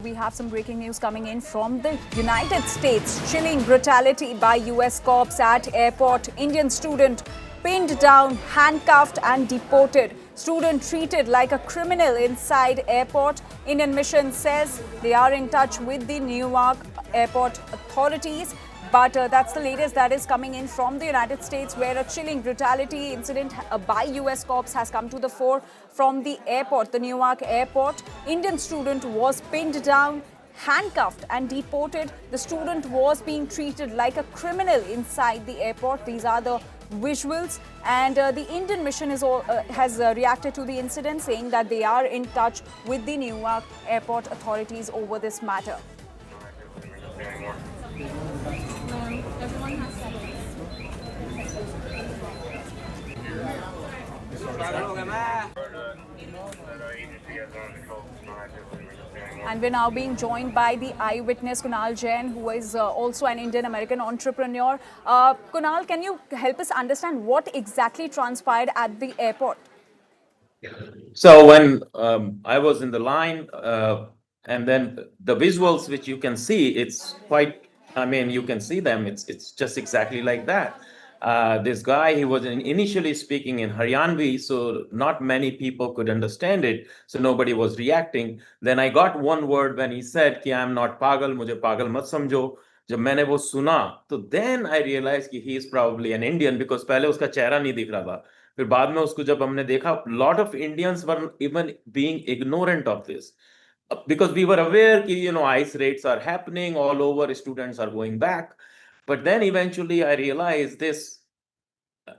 We have some breaking news coming in from the United States. Chilling brutality by US cops at airport. Indian student pinned down, handcuffed and deported. Student treated like a criminal inside airport. Indian mission says they are in touch with the Newark Airport authorities. But that's the latest that is coming in from the United States, where a chilling brutality incident by US cops has come to the fore from the airport, the Newark Airport. Indian student was pinned down, handcuffed and deported. The student was being treated like a criminal inside the airport. These are the visuals, and the Indian mission has reacted to the incident, saying that they are in touch with the Newark Airport authorities over this matter. Everyone has seconds. And we're now being joined by the eyewitness Kunal Jain, who is also an Indian-American entrepreneur. Kunal, can you help us understand what exactly transpired at the airport? So when I was in the line, and then the visuals which you can see, it's quite, I mean, you can see them. It's just exactly like that. This guy, he was initially speaking in Haryanvi, so not many people could understand it. So nobody was reacting. Then I got one word when he said, "Ki I'm not pagal, mujhe pagal mat samjho." जब मैंने वो सुना, तो then I realized कि he is probably an Indian, because पहले उसका चेहरा नहीं दिख रहा था. फिर बाद में उसको जब हमने देखा, lot of Indians were even being ignorant of this. Because we were aware that, ICE raids are happening all over, students are going back. But then eventually I realized this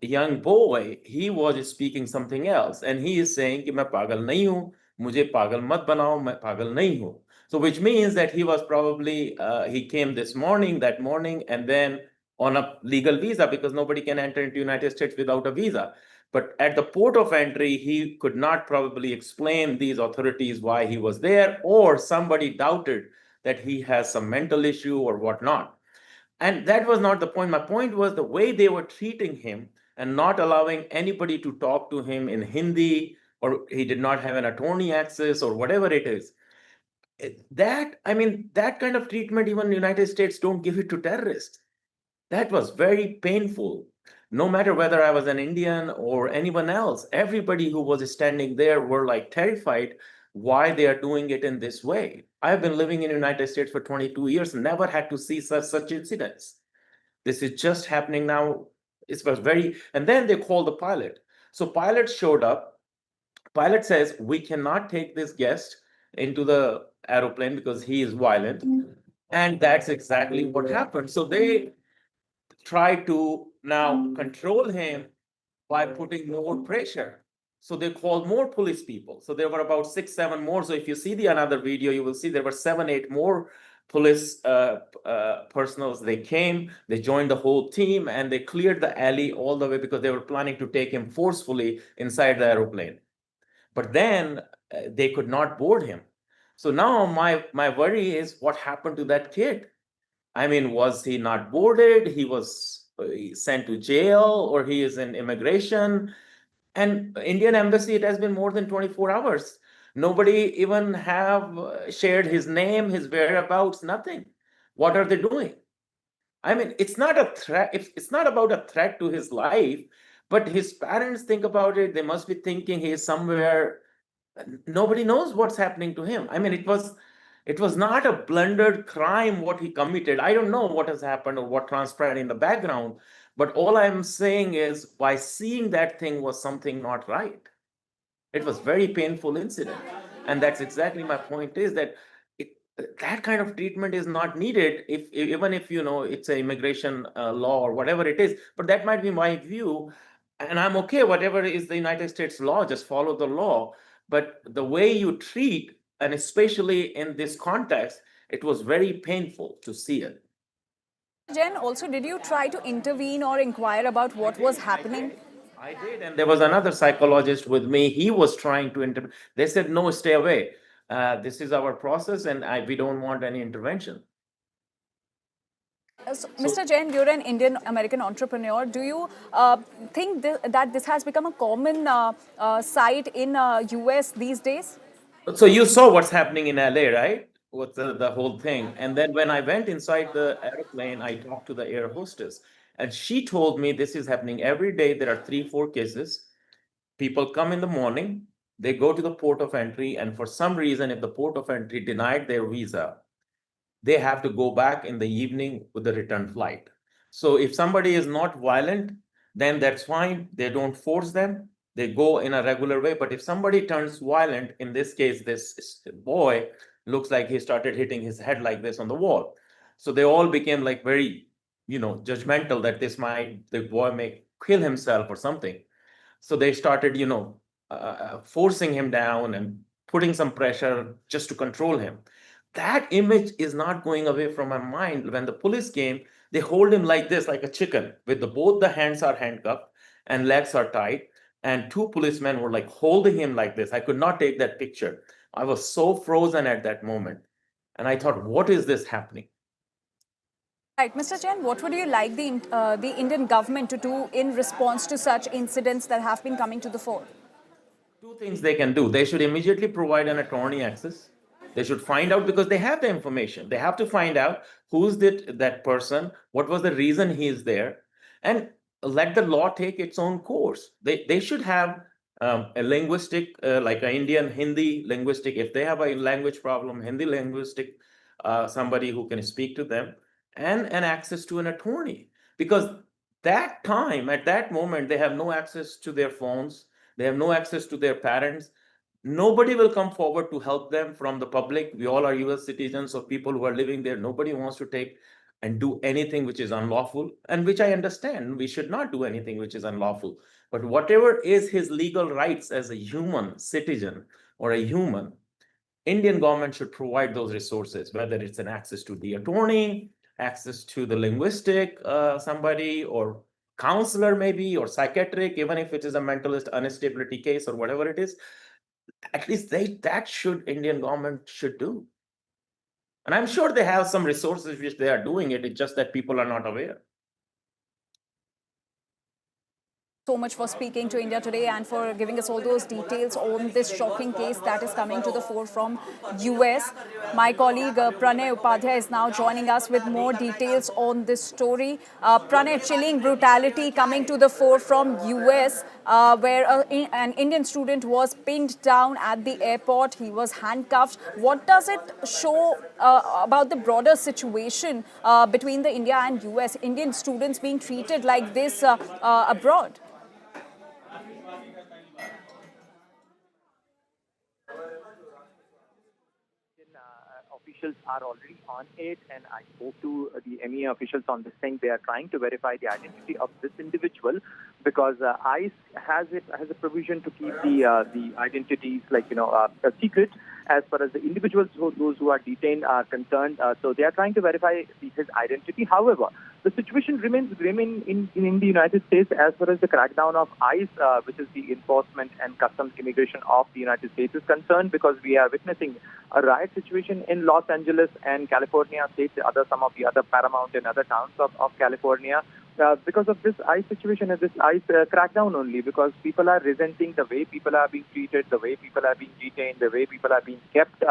young boy, he was speaking something else. And he is saying, कि मैं पागल नहीं हूँ, मुझे पागल मत बनाओ, मैं पागल नहीं हूँ. So which means that he was probably, he came that morning, and then on a legal visa, because nobody can enter into United States without a visa. But at the port of entry, he could not probably explain these authorities why he was there, or somebody doubted that he has some mental issue or whatnot. And that was not the point. My point was the way they were treating him and not allowing anybody to talk to him in Hindi, or he did not have an attorney access or whatever it is. That kind of treatment, even the United States don't give it to terrorists. That was very painful. No matter whether I was an Indian or anyone else, everybody who was standing there were like terrified why they are doing it in this way. I've been living in the United States for 22 years and never had to see such incidents. This is just happening now. It was and then they called the pilot. So pilot showed up. Pilot says, we cannot take this guest into the aeroplane because he is violent. And that's exactly what happened. So they try to now control him by putting more pressure. So they called more police people. So there were about 6, 7 more. So if you see the another video, you will see there were 7, 8 more police personals. They came, they joined the whole team, and they cleared the alley all the way, because they were planning to take him forcefully inside the aeroplane. But then they could not board him. So now my worry is what happened to that kid. I mean, was he not boarded? He was sent to jail, or he is in immigration? And Indian embassy, it has been more than 24 hours. Nobody even have shared his name, his whereabouts, nothing. What are they doing? I mean, it's not a threat. It's not about a threat to his life, but his parents think about it. They must be thinking he is somewhere. Nobody knows what's happening to him. I mean, it was not a blundered crime what he committed. I don't know what has happened or what transpired in the background, but all I'm saying is, by seeing that thing was something not right. It was very painful incident. And that's exactly my point, is that that kind of treatment is not needed, even if it's an immigration law or whatever it is. But that might be my view, and I'm okay, whatever is the United States law, just follow the law. But the way you treat, and especially in this context, it was very painful to see it. Jen, also, did you try to intervene or inquire about what was happening? I did, and there was another psychologist with me. He was trying to intervene. They said, no, stay away. This is our process, and we don't want any intervention. So, Mr. Jain, you're an Indian American entrepreneur. Do you think that this has become a common sight in US these days? So you saw what's happening in LA, right? what's the whole thing. And then when I went inside the airplane, I talked to the air hostess, and she told me this is happening every day. There are 3, 4 cases. People come in the morning, they go to the port of entry, and for some reason, if the port of entry denied their visa, they have to go back in the evening with the return flight. So if somebody is not violent, then that's fine. They don't force them. They go in a regular way. But if somebody turns violent, in this case, this boy looks like he started hitting his head like this on the wall. So they all became like very, judgmental that the boy may kill himself or something. So they started, forcing him down and putting some pressure just to control him. That image is not going away from my mind. When the police came, they hold him like this, like a chicken, with both the hands are handcuffed and legs are tied. And two policemen were like holding him like this. I could not take that picture. I was so frozen at that moment. And I thought, what is this happening? Right, Mr. Jain, what would you like the Indian government to do in response to such incidents that have been coming to the fore? Two things they can do. They should immediately provide an attorney access. They should find out, because they have the information. They have to find out who's that person, what was the reason he is there, and let the law take its own course. They should have a linguistic, like an Indian Hindi linguistic. If they have a language problem, Hindi linguistic, somebody who can speak to them, and an access to an attorney. Because at that moment, they have no access to their phones, they have no access to their parents. Nobody will come forward to help them from the public. We all are US citizens, or people who are living there. Nobody wants to take and do anything which is unlawful, and which I understand. We should not do anything which is unlawful. But whatever is his legal rights as a human citizen or a human, Indian government should provide those resources, whether it's an access to the attorney, access to the linguistic somebody, or counselor maybe, or psychiatric, even if it is a mentalist instability case or whatever it is. At least that should Indian government should do. And I'm sure they have some resources which they are doing it. It's just that people are not aware. So much for speaking to India Today and for giving us all those details on this shocking case that is coming to the fore from US. My colleague Pranay Upadhyay is now joining us with more details on this story. Pranay, chilling brutality coming to the fore from US, where an Indian student was pinned down at the airport. He was handcuffed. What does it show about the broader situation between the India and US? Indian students being treated like this abroad? Officials are already on it, and I spoke to the MEA officials on this thing. They are trying to verify the identity of this individual, because ICE has a provision to keep the identities a secret as far as the individuals those who are detained are concerned. So they are trying to verify his identity. However, the situation remains grim in the United States as far as the crackdown of ICE, which is the Enforcement and Customs Immigration of the United States, is concerned, because we are witnessing a riot situation in Los Angeles and California states, some of the other Paramount and other towns of California. Because of this ICE situation and this ICE crackdown only, because people are resenting the way people are being treated, the way people are being detained, the way people are being kept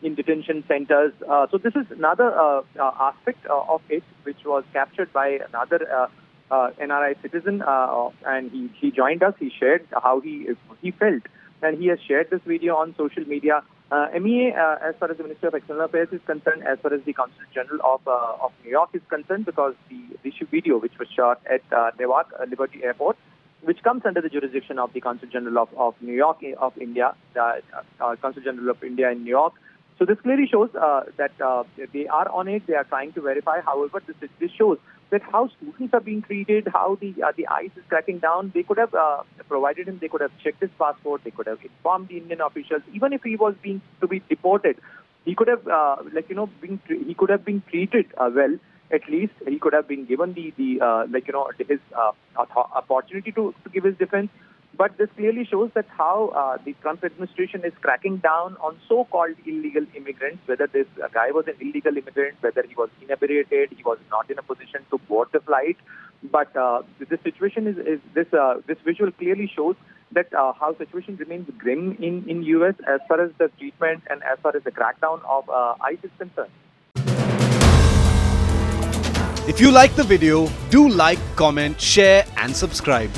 in detention centers. So this is another aspect of it, which was captured by another NRI citizen, and he joined us. He shared how he felt, and he has shared this video on social media. MEA, as far as the Ministry of External Affairs is concerned, as far as the Consulate General of New York is concerned, because the video which was shot at Newark Liberty Airport, which comes under the jurisdiction of the Consul General of New York of India, the Consul General of India in New York. So this clearly shows that they are on it. They are trying to verify. However, this shows that how students are being treated, how the ICE is cracking down. They could have provided him. They could have checked his passport. They could have informed the Indian officials. Even if he was to be deported, he could have he could have been treated well. At least he could have been given his opportunity to give his defense. But this clearly shows that how the Trump administration is cracking down on so-called illegal immigrants, whether this guy was an illegal immigrant, whether he was inebriated, he was not in a position to board the flight. But this situation is this visual clearly shows that how situation remains grim in US as far as the treatment and as far as the crackdown of ICE is concerned. If you like the video, do like, comment, share and subscribe.